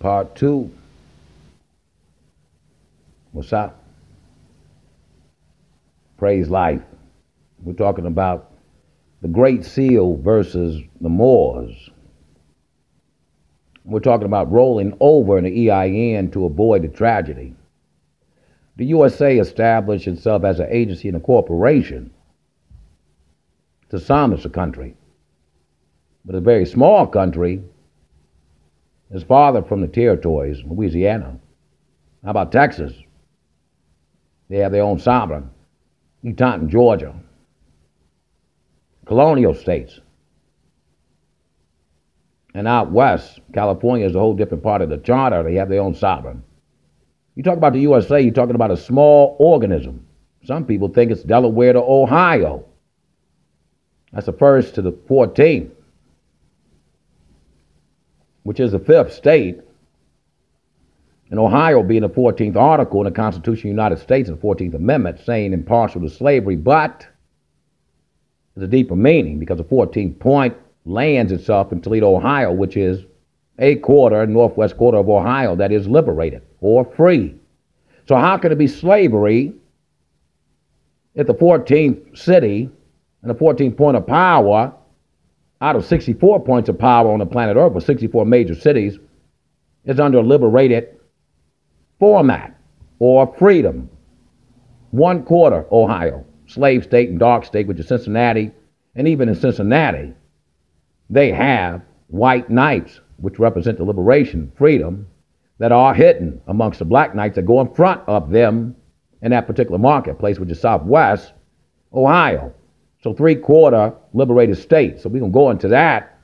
Part 2. What's up? Praise life. We're talking about the Great Seal versus the Moors. We're talking about rolling over in the EIN to avoid the tragedy. The USA established itself as an agency and a corporation to psalmist a country. But a very small country is farther from the territories, Louisiana. How about Texas? They have their own sovereign. Taunton, Georgia. Colonial states. And out west, California is a whole different part of the charter. They have their own sovereign. You talk about the USA, you're talking about a small organism. Some people think it's Delaware to Ohio. That's the first to the 14th, which is the fifth state. And Ohio being the 14th article in the Constitution of the United States, the 14th Amendment, saying impartial to slavery, but there's a deeper meaning because the 14th point lands itself in Toledo, Ohio, which is a quarter, northwest quarter of Ohio, that is liberated or free. So how can it be slavery if the 14th city and the 14th point of power out of 64 points of power on the planet Earth, with 64 major cities, is under a liberated format or freedom? One quarter Ohio, slave state and dark state, which is Cincinnati, and even in Cincinnati, they have white knights, which represent the liberation, freedom, that are hidden amongst the black knights that go in front of them in that particular marketplace, which is southwest Ohio. So three-quarter liberated states. So we're going to go into that.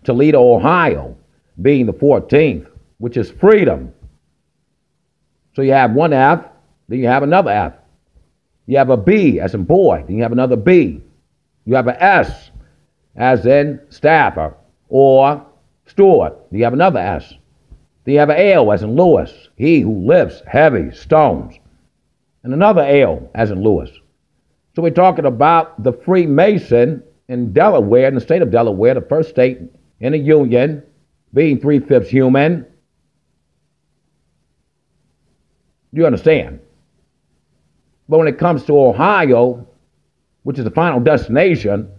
Toledo, Ohio, being the 14th, which is freedom. So you have one F, then you have another F. You have a B as in boy, then you have another B. You have an S as in staffer or steward. Then you have another S. Then you have an L as in Lewis, he who lifts heavy stones. And another L as in Lewis. So we're talking about the Freemason in Delaware, in the state of Delaware, the first state in the Union, being 3/5 human. Do you understand? But when it comes to Ohio, which is the final destination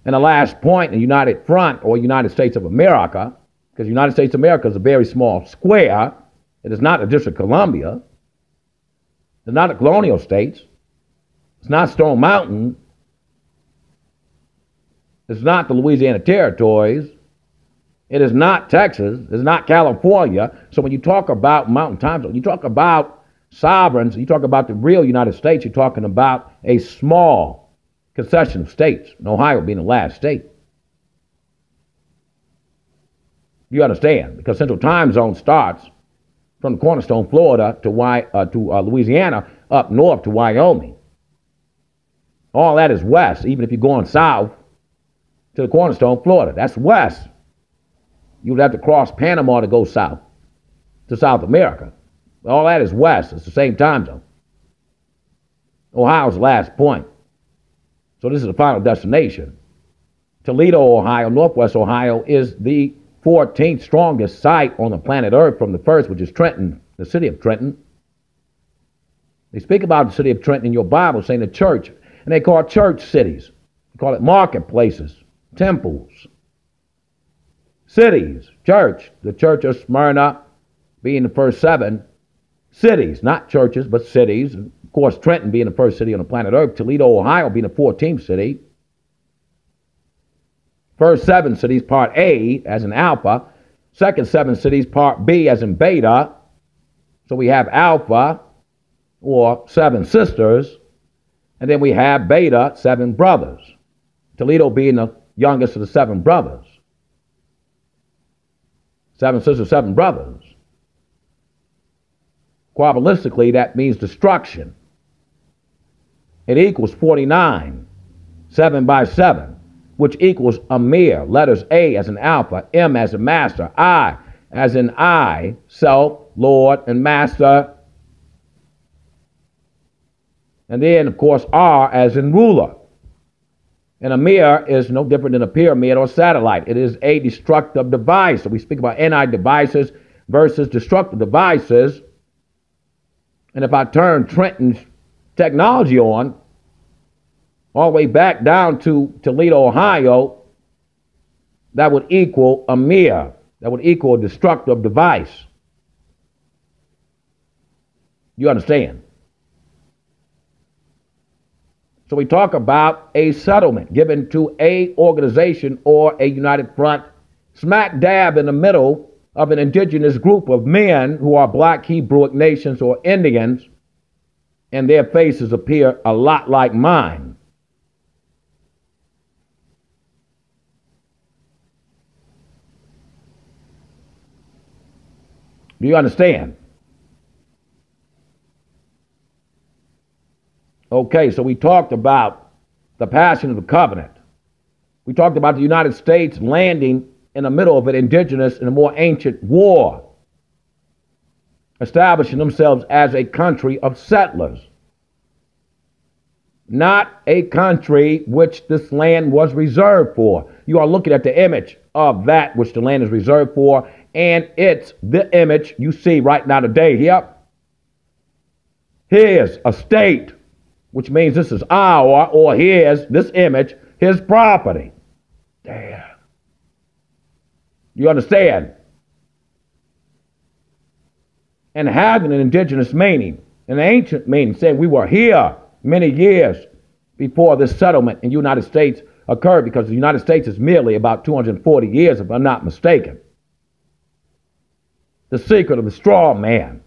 and the last point in the United Front or United States of America, because the United States of America is a very small square, it is not the District of Columbia, it's not the colonial states, it's not Stone Mountain, it's not the Louisiana territories, it is not Texas, it's not California. So when you talk about mountain time zone, you talk about sovereigns, you talk about the real United States, you're talking about a small concession of states, and Ohio being the last state. You understand? Because Central Time Zone starts from Cornerstone, Florida to Louisiana, up north to Wyoming. All that is west, even if you're going south to the Cornerstone, Florida. That's west. You would have to cross Panama to go south to South America. All that is west. It's the same time zone. Ohio's the last point. So this is the final destination. Toledo, Ohio, northwest Ohio, is the 14th strongest site on the planet Earth from the first, which is Trenton, the city of Trenton. They speak about the city of Trenton in your Bible, saying the church, and they call it church cities. They call it marketplaces, temples, cities, church. The church of Smyrna being the first 7 cities, not churches, but cities. Of course, Trenton being the first city on the planet Earth, Toledo, Ohio being the 14th city. First 7 cities, part A as in alpha. Second 7 cities, part B as in beta. So we have alpha, or 7 sisters, and then we have beta, 7 brothers. Toledo being the youngest of the 7 brothers. 7 sisters, 7 brothers. Quabbalistically, that means destruction. It equals 49, 7 by 7, which equals Amir. Letters A as in alpha, M as in master, I as in I, self, Lord, and master. And then, of course, R as in ruler. And a mirror is no different than a pyramid or satellite. It is a destructive device. So we speak about anti-devices versus destructive devices. And if I turn Trenton's technology on, all the way back down to Toledo, Ohio, that would equal a mirror. That would equal a destructive device. You understand? So we talk about a settlement given to a organization or a united front smack dab in the middle of an indigenous group of men who are black Hebrewic nations or Indians, and their faces appear a lot like mine. Do you understand? Okay, so we talked about the passing of the covenant. We talked about the United States landing in the middle of an indigenous and a more ancient war, establishing themselves as a country of settlers, not a country which this land was reserved for. You are looking at the image of that which the land is reserved for, and it's the image you see right now today. Here, here's a state, which means this is our, or his, this image, his property. Damn. You understand? And having an indigenous meaning, an ancient meaning, saying we were here many years before this settlement in the United States occurred, because the United States is merely about 240 years, if I'm not mistaken. The secret of the straw man,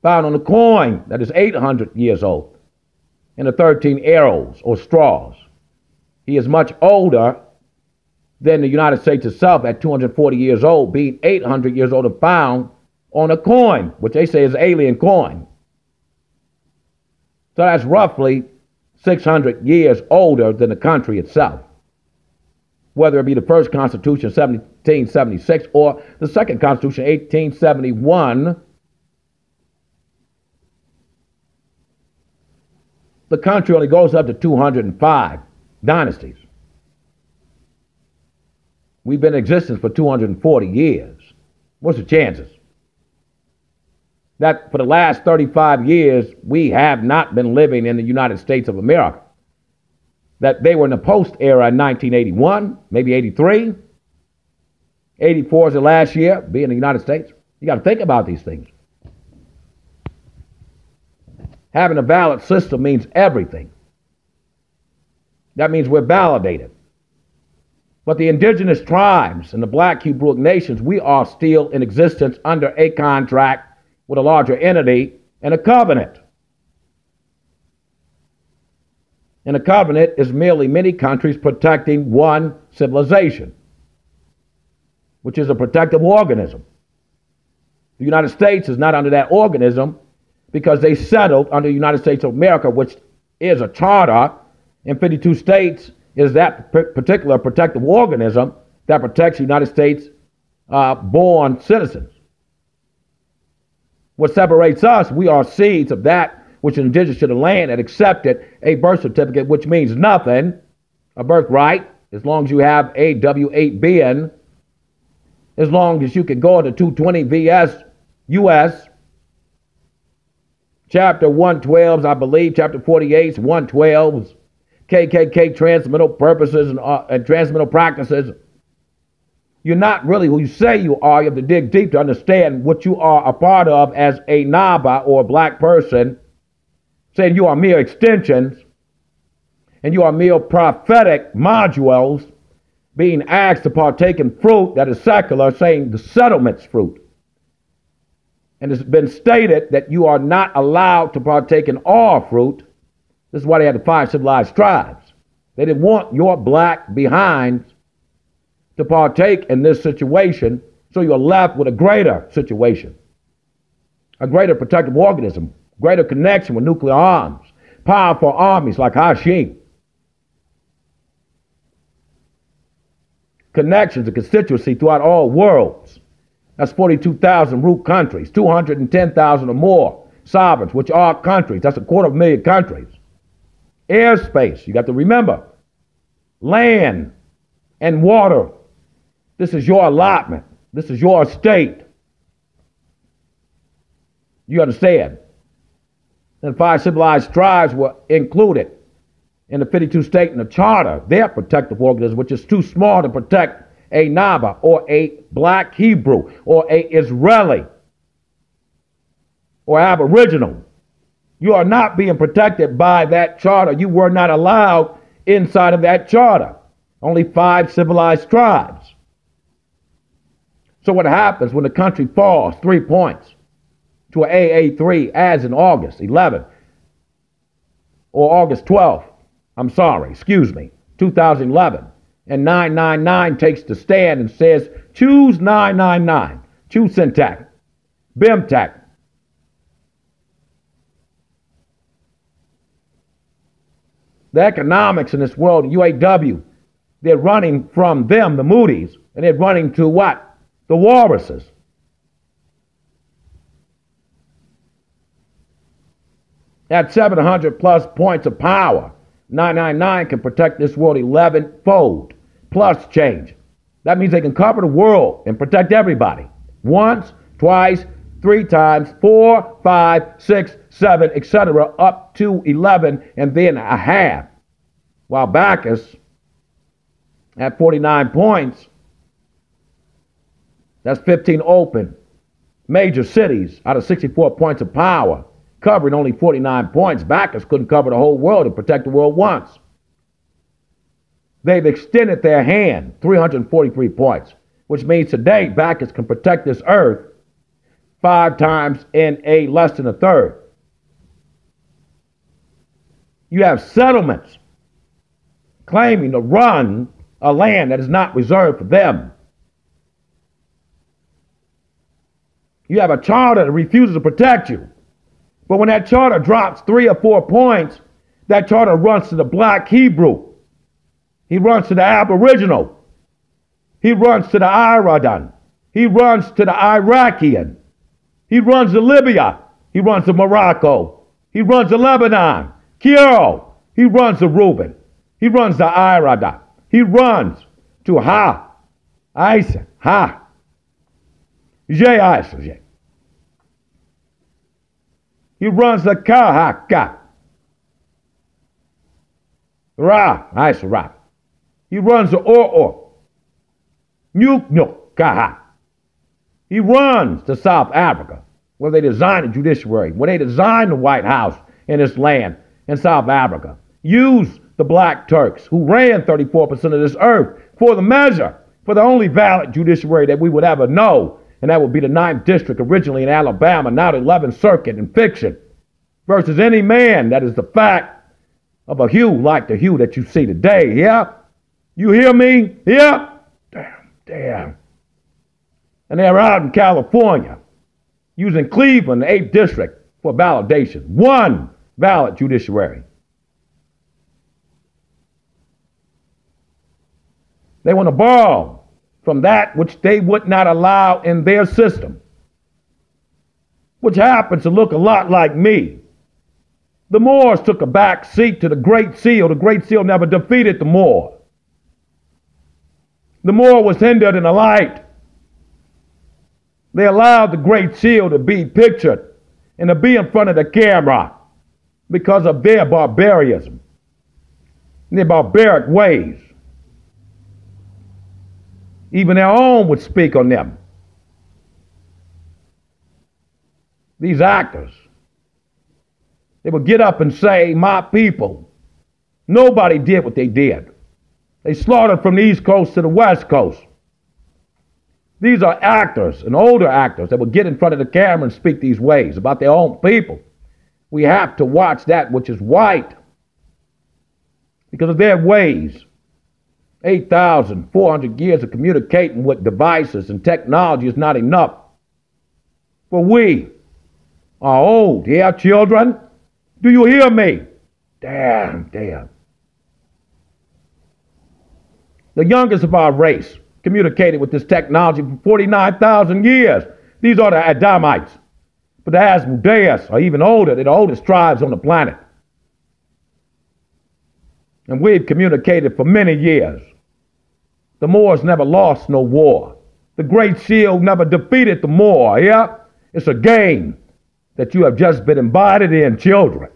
found on a coin that is 800 years old, and the 13 arrows or straws. He is much older than the United States itself at 240 years old, being 800 years old and found on a coin, which they say is an alien coin. So that's roughly 600 years older than the country itself. Whether it be the first Constitution, 1776, or the second Constitution, 1871, the country only goes up to 205 dynasties. We've been in existence for 240 years. What's the chances? That for the last 35 years, we have not been living in the United States of America. That they were in the post era in 1981, maybe 83. 84 is the last year being in the United States. You got to think about these things. Having a valid system means everything. That means we're validated. But the indigenous tribes and the black Hebrewic nations, we are still in existence under a contract with a larger entity and a covenant. And a covenant is merely many countries protecting one civilization, which is a protective organism. The United States is not under that organism because they settled under the United States of America, which is a charter, and 52 states is that particular protective organism that protects the United States born citizens. What separates us, we are seeds of that which is indigenous to the land and accepted a birth certificate, which means nothing, a birthright, as long as you have a W-8 as long as you can go to 220 VS US, chapter 112s, I believe, chapter 48s, 112s, KKK transmittal purposes and transmittal practices. You're not really who you say you are. You have to dig deep to understand what you are a part of as a Naba or a black person, saying you are mere extensions and you are mere prophetic modules being asked to partake in fruit that is secular, saying the settlement's fruit. And it's been stated that you are not allowed to partake in all fruit. This is why they had the 5 civilized tribes. They didn't want your black behinds to partake in this situation, so you're left with a greater situation, a greater protective organism, greater connection with nuclear arms, powerful armies like Hashim, connections and constituency throughout all worlds. That's 42,000 root countries, 210,000 or more sovereigns, which are countries. That's 250,000 countries. Airspace, you got to remember, land and water. This is your allotment. This is your estate. You understand? And 5 civilized tribes were included in the 52 state and the charter, their protective organism, which is too small to protect a Naba or a black Hebrew or a Israeli or Aboriginal. You are not being protected by that charter. You were not allowed inside of that charter. Only 5 civilized tribes. So what happens when the country falls 3 points to an AA3 as in August 11 or August 12th, 2011, and 999 takes the stand and says, choose 999, choose Syntac, BIMTAC. The economics in this world, UAW, they're running from them, the Moody's, and they're running to what? The walruses. At 700 plus points of power, 999 can protect this world 11-fold plus change. That means they can cover the world and protect everybody. Once, twice, 3 times, 4, 5, 6, 7, etc., up to 11 and then a half. While Bacchus at 49 points, that's 15 open major cities out of 64 points of power, covering only 49 points. Bacchus couldn't cover the whole world and protect the world once. They've extended their hand, 343 points, which means today Bacchus can protect this earth 5 times in a less than a third. You have settlements claiming to run a land that is not reserved for them. You have a charter that refuses to protect you. But when that charter drops 3 or 4 points, that charter runs to the black Hebrew. He runs to the Aboriginal. He runs to the Iradan. He runs to the Iraqian. He runs to Libya. He runs to Morocco. He runs to Lebanon. Cairo. He runs to Reuben. He runs to Irada. He runs to Ha. Isa. Ha. Isa. He runs to Kahaka. Ra. Isa Ra. He runs to Or. Nyuk Kaha. He runs to South Africa, where they designed the judiciary, where they designed the White House in this land in South Africa. Use the Black Turks, who ran 34% of this earth, for the measure, for the only valid judiciary that we would ever know, and that would be the 9th District, originally in Alabama, now the 11th Circuit in fiction, versus any man that is the fact of a hue like the hue that you see today, yeah? You hear me? Yeah? Damn. And they're out in California using Cleveland, the 8th District, for validation. One valid judiciary. They want to borrow from that which they would not allow in their system, which happens to look a lot like me. The Moors took a back seat to the Great Seal. The Great Seal never defeated the Moor. The Moor was hindered in the light. They allowed the Great Seal to be pictured and to be in front of the camera because of their barbarism, their barbaric ways. Even their own would speak on them. These actors, they would get up and say, my people. Nobody did what they did. They slaughtered from the East Coast to the West Coast. These are actors and older actors that would get in front of the camera and speak these ways about their own people. We have to watch that which is white because of their ways. 8,400 years of communicating with devices and technology is not enough. For we are old, yeah, children? Do you hear me? Damn. The youngest of our race communicated with this technology for 49,000 years. These are the Adamites. But the Asmodeus are even older. They're the oldest tribes on the planet. And we've communicated for many years. The Moors never lost no war. The Great Shield never defeated the Moor. Yeah? It's a game that you have just been invited in, children.